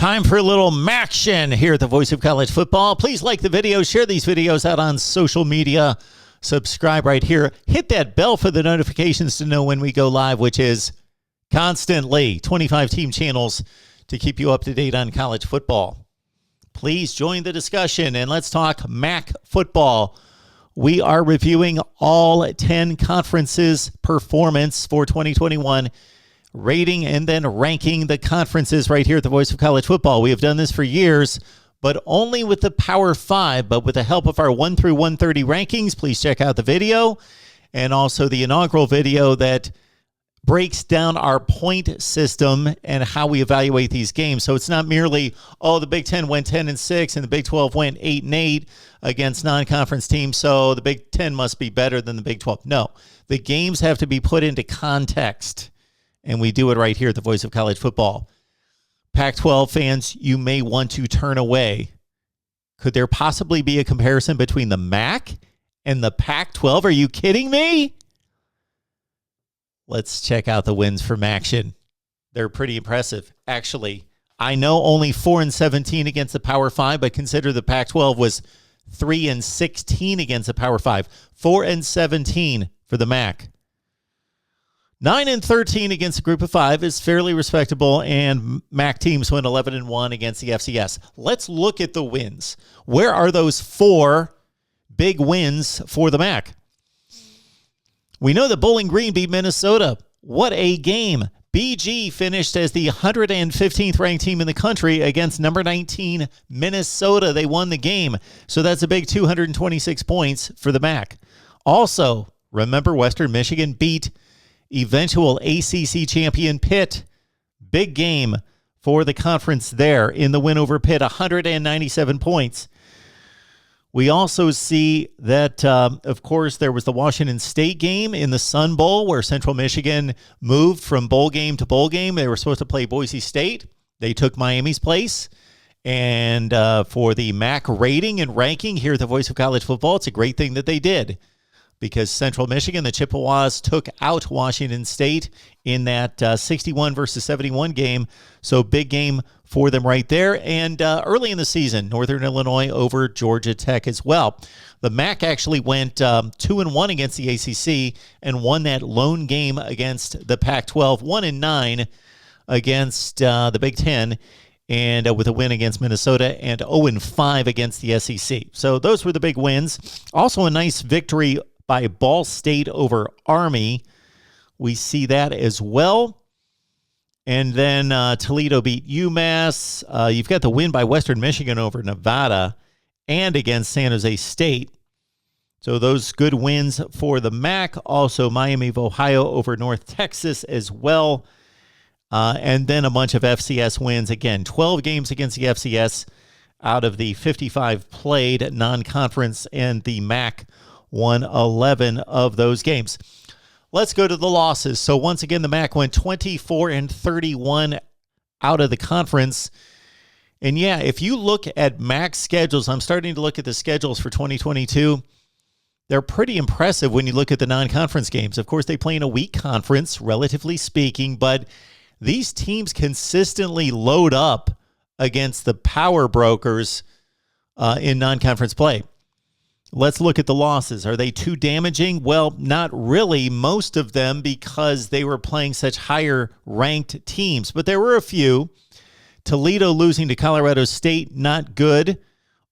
Time for a little MACtion here at the Voice of College Football. Please like the video, share these videos out on social media, subscribe right here. Hit that bell for the notifications to know when we go live, which is constantly 25 team channels to keep you up to date on college football. Please join the discussion and let's talk MAC football. We are reviewing all 10 conferences' performance for 2021, rating and then ranking the conferences right here at the Voice of College Football. We have done this for years, but only with the Power 5, but with the help of our 1 through 130 rankings. Please check out the video and also the inaugural video that breaks down our point system and how we evaluate these games. So it's not merely, oh, the Big Ten went 10-6 and the Big 12 went 8-8 against non-conference teams, so the Big Ten must be better than the Big 12. No, the games have to be put into context, and we do it right here at the Voice of College Football. Pac-12 fans, you may want to turn away. Could there possibly be a comparison between the MAC and the Pac-12? Are you kidding me? Let's check out the wins from MACtion. They're pretty impressive. Actually, I know only 4-17 against the Power 5, but consider the Pac-12 was 3-16 against the Power 5. 4-17 for the MAC. 9-13 against a group of 5 is fairly respectable, and MAC teams went 11-1 against the FCS. Let's look at the wins. Where are those 4 big wins for the MAC? We know that Bowling Green beat Minnesota. What a game. BG finished as the 115th ranked team in the country against number 19 Minnesota. They won the game. So that's a big 226 points for the MAC. Also, remember Western Michigan beat eventual ACC champion Pitt. Big game for the conference there in the win over Pitt, 197 points. We also see that, of course, there was the Washington State game in the Sun Bowl where Central Michigan moved from bowl game to bowl game. They were supposed to play Boise State. They took Miami's place. And for the MAC rating and ranking here at the Voice of College Football, it's a great thing that they did, because Central Michigan, the Chippewas, took out Washington State in that 61-71 game. So big game for them right there. And early in the season, Northern Illinois over Georgia Tech as well. The MAC actually went 2-1 against the ACC and won that lone game against the Pac-12, 1-9 against the Big Ten, and with a win against Minnesota, and 0-5 against the SEC. So those were the big wins. Also a nice victory by Ball State over Army. We see that as well. And then Toledo beat UMass. You've got the win by Western Michigan over Nevada and against San Jose State. So those good wins for the MAC. Also Miami of Ohio over North Texas as well. And then a bunch of FCS wins. Again, 12 games against the FCS out of the 55 played non-conference, and the MAC won 11 of those games. Let's go to the losses. So once again, the MAC went 24-31 out of the conference. And yeah, if you look at MAC schedules, I'm starting to look at the schedules for 2022. They're pretty impressive when you look at the non-conference games. Of course, they play in a weak conference, relatively speaking, but these teams consistently load up against the power brokers in non-conference play. Let's look at the losses. Are they too damaging? Well, not really, most of them, because they were playing such higher-ranked teams. But there were a few. Toledo losing to Colorado State, not good.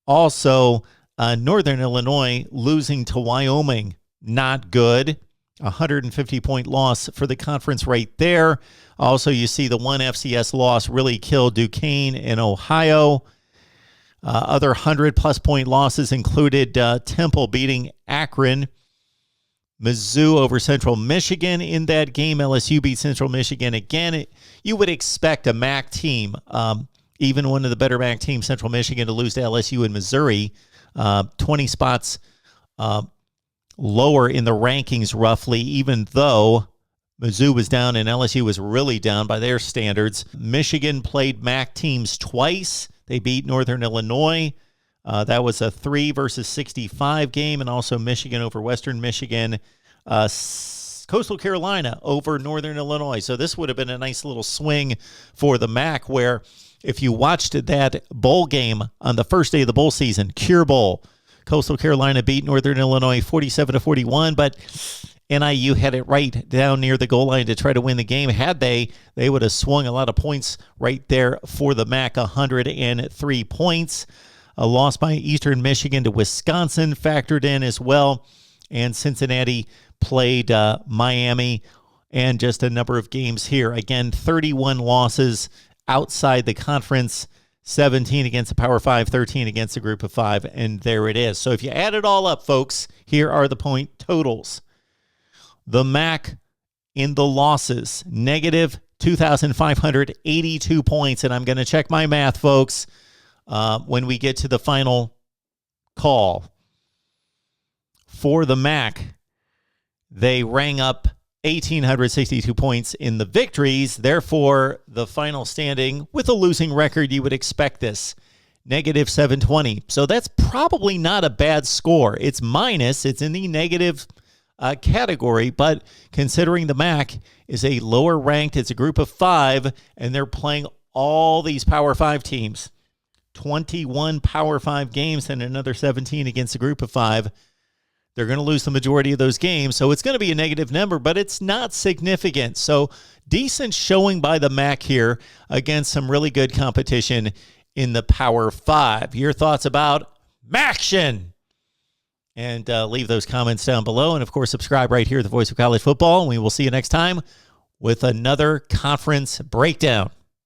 Also, Northern Illinois losing to Wyoming, not good. 150-point loss for the conference right there. Also, you see the one FCS loss really killed Duquesne in Ohio. Other 100-plus point losses included Temple beating Akron, Mizzou over Central Michigan in that game. LSU beat Central Michigan again. You would expect a MAC team, even one of the better MAC teams, Central Michigan, to lose to LSU and Missouri, 20 spots lower in the rankings roughly, even though Mizzou was down and LSU was really down by their standards. Michigan played MAC teams twice. They beat Northern Illinois. That was a 3-65 game, and also Michigan over Western Michigan. Coastal Carolina over Northern Illinois. So this would have been a nice little swing for the MAC, where If you watched that bowl game on the first day of the bowl season, Cure Bowl, Coastal Carolina beat Northern Illinois 47-41, but NIU had it right down near the goal line to try to win the game. Had they would have swung a lot of points right there for the MAC, 103 points. A loss by Eastern Michigan to Wisconsin factored in as well. And Cincinnati played Miami and just a number of games here. Again, 31 losses outside the conference, 17 against the Power 5, 13 against the Group of 5, and there it is. So if you add it all up, folks, here are the point totals. The MAC in the losses, negative 2,582 points, and I'm going to check my math, folks, when we get to the final call. For the MAC, they rang up 1,862 points in the victories. Therefore, the final standing with a losing record, you would expect this, negative 720. So that's probably not a bad score. It's minus. It's in the negative category, but considering the MAC is a lower ranked, it's a group of 5, and they're playing all these Power 5 teams, 21 Power 5 games and another 17 against a group of 5. They're going to lose the majority of those games, so it's going to be a negative number, but it's not significant. So decent showing by the MAC here against some really good competition in the Power 5. Your thoughts about MACtion? And leave those comments down below. And, of course, subscribe right here at the Voice of College Football. And we will see you next time with another conference breakdown.